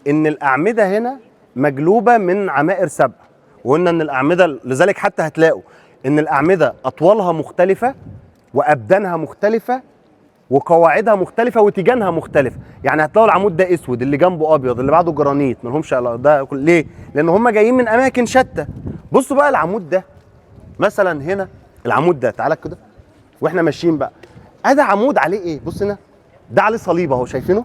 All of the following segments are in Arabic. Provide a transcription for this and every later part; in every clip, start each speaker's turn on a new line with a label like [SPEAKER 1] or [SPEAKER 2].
[SPEAKER 1] ان الاعمده هنا مجلوبه من عمائر سبع، وقلنا ان الاعمده لذلك حتى هتلاقوا ان الاعمده اطوالها مختلفه وابدانها مختلفه وقواعدها مختلفه وتيجانها مختلفه. يعني هتلاقوا العمود ده اسود، اللي جنبه ابيض، اللي بعده جرانيت، ما لهمش ده ليه؟ لان هم جايين من اماكن شتى. بصوا بقى العمود ده مثلا هنا، العمود ده تعالى كده واحنا ماشيين بقى، ادي عمود عليه ايه؟ بص هنا ده عليه صليب اهو، شايفينه؟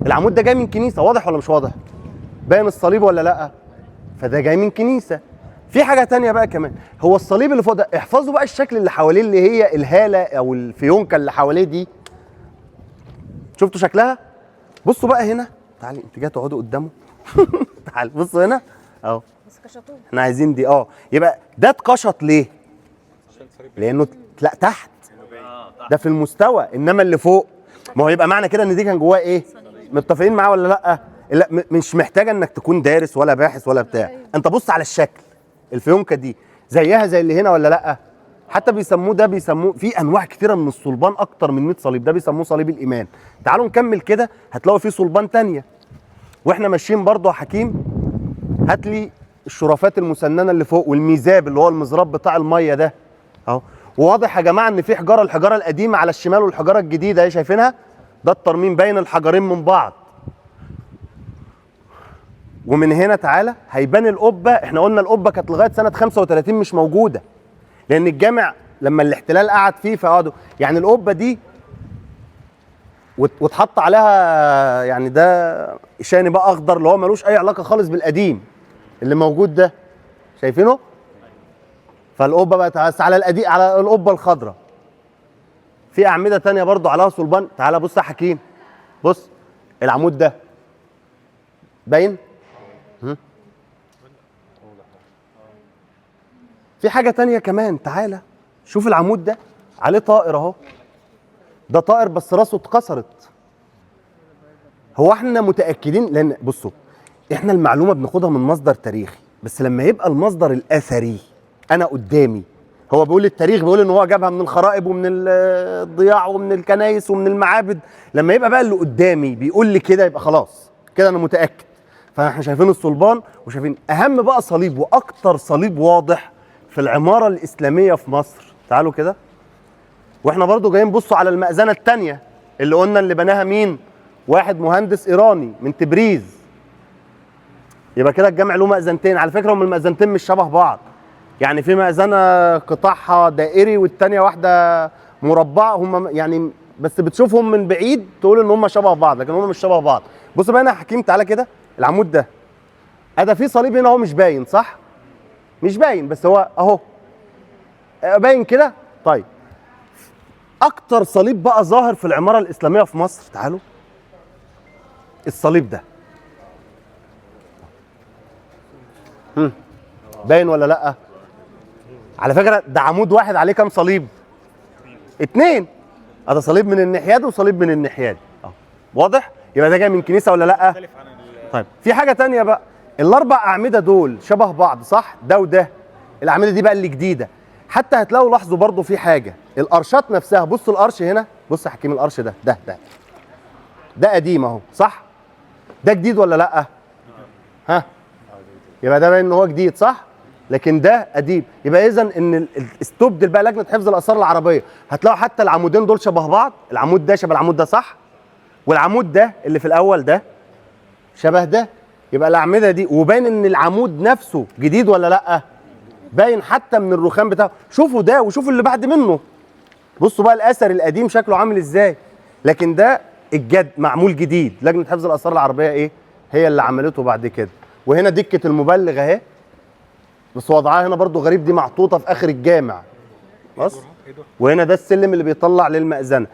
[SPEAKER 1] العمود ده جاي من كنيسه، واضح ولا مش واضح؟ باين الصليب ولا لا؟ فده جاي من كنيسه. في حاجه تانية بقى كمان، هو الصليب اللي فوق ده احفظوا بقى الشكل اللي حواليه، اللي هي الهاله او الفيونكه اللي حواليه دي، شفتوا شكلها؟ بصوا بقى هنا، تعالي انت جايه تقعدوا قدامه تعالي بصوا هنا اهو،
[SPEAKER 2] بس كشطوه.
[SPEAKER 1] احنا عايزين دي يبقى ده اتقشط ليه؟ لانه لا تحت، ده في المستوى، انما اللي فوق ما هو يبقى معنى كده ان دي كان جواه ايه؟ متفقين معاه ولا لا؟ لا مش محتاجه انك تكون دارس ولا باحث ولا بتاع، انت بص على الشكل، الفيونكه دي زيها زي اللي هنا ولا لا؟ حتى بيسموه ده، بيسموه في انواع كثيره من الصلبان، اكتر من 100 صليب، ده بيسموه صليب الايمان. تعالوا نكمل كده هتلاقوا فيه صلبان تانية. واحنا ماشيين برضو يا حكيم هات لي الشرفات المسننه اللي فوق والميزاب اللي هو المزراب بتاع الميه ده اهو. وواضح يا جماعه ان في حجاره، الحجاره القديمه على الشمال والحجاره الجديده اهي، شايفينها؟ ده الترميم بين الحجرين من بعض. ومن هنا تعالى هيبان القبه، احنا قلنا القبه كانت لغايه سنه 35 مش موجوده، لان الجامع لما الاحتلال قعد فيه فقعدوا، يعني القبه دي واتحط عليها يعني ده شاني بقى اخضر اللي هو ملوش اي علاقه خالص بالقديم اللي موجود ده، شايفينه؟ فالقبه بقت على القديم، على القبه الخضراء. في اعمده تانية برضو عليها صلبان، تعالى بص يا حكيم، بص العمود ده باين؟ في حاجه تانية كمان، تعالى شوف العمود ده عليه طائر اهو، ده طائر بس راسه اتكسرت. هو احنا متاكدين؟ لان بصوا احنا المعلومه بناخدها من مصدر تاريخي، بس لما يبقى المصدر الاثري انا قدامي، هو بيقول التاريخ بيقول ان هو جابها من الخرائب ومن الضياع ومن الكنايس ومن المعابد، لما يبقى بقى اللي قدامي بيقول لي كده يبقى خلاص كده انا متاكد. فاحنا شايفين الصلبان وشايفين اهم بقى صليب واكتر صليب واضح في العماره الاسلاميه في مصر. تعالوا كده واحنا برضو جايين بصوا على المأذنه الثانيه اللي قلنا اللي بناها مين؟ واحد مهندس ايراني من تبريز. يبقى كده الجامع له مأذنتين، على فكره هم المأذنتين مش شبه بعض، يعني في مأذنه قطاعها دائري والثانيه واحده مربعه، هم يعني بس بتشوفهم من بعيد تقول ان هم شبه بعض، لكن هم مش شبه بعض. بص بقى هنا يا حكيم، تعالى كده العمود ده ادي في صليب هنا، هو مش باين صح؟ مش باين بس هو اهو باين كده. طيب اكتر صليب بقى ظاهر في العماره الاسلاميه في مصر، تعالوا الصليب ده باين ولا لا؟ على فكره ده عمود واحد عليه كام صليب؟ اتنين. ده صليب من الناحيه دي وصليب من الناحيه دي اهو، واضح؟ يبقى ده جاي من كنيسه ولا لا؟ طيب في حاجه تانية بقى، الاربع اعمده دول شبه بعض صح؟ ده وده، الاعمده دي بقى اللي جديده. حتى هتلاقوا لاحظوا برضو في حاجه، الارشات نفسها، بصوا الارش هنا، بص يا حكيم الارش ده قديم اهو صح؟ ده جديد ولا لا؟ ها؟ يبقى ده باين ان هو جديد صح؟ لكن ده قديم، يبقى اذا ان استبدل بقى لجنه حفظ الاثار العربيه، هتلاقوا حتى العمودين دول شبه بعض، العمود ده شبه العمود ده صح؟ والعمود ده اللي في الاول ده شبه ده، يبقى الاعمده دي، وباين ان العمود نفسه جديد ولا لا؟ باين حتى من الرخام بتاعه. شوفوا ده وشوفوا اللي بعد منه، بصوا بقى الاثر القديم شكله عامل ازاي، لكن ده الجد معمول جديد، لجنه حفظ الاثار العربيه ايه هي اللي عملته بعد كده. وهنا دكه المبلغ اهي، بس وضعها هنا برضو غريب، دي محطوطه في اخر الجامع بس. وهنا ده السلم اللي بيطلع للمأذنه.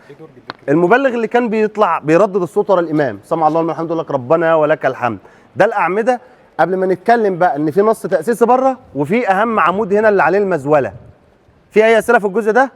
[SPEAKER 1] المبلغ اللي كان بيطلع بيردد الصوت ورا الامام، سمع الله لمن حمده لك ربنا ولك الحمد. ده الاعمده. قبل ما نتكلم بقى ان في نص تأسيسي بره، وفي اهم عمود هنا اللي عليه المزوله. في اي اسئله في الجزء ده؟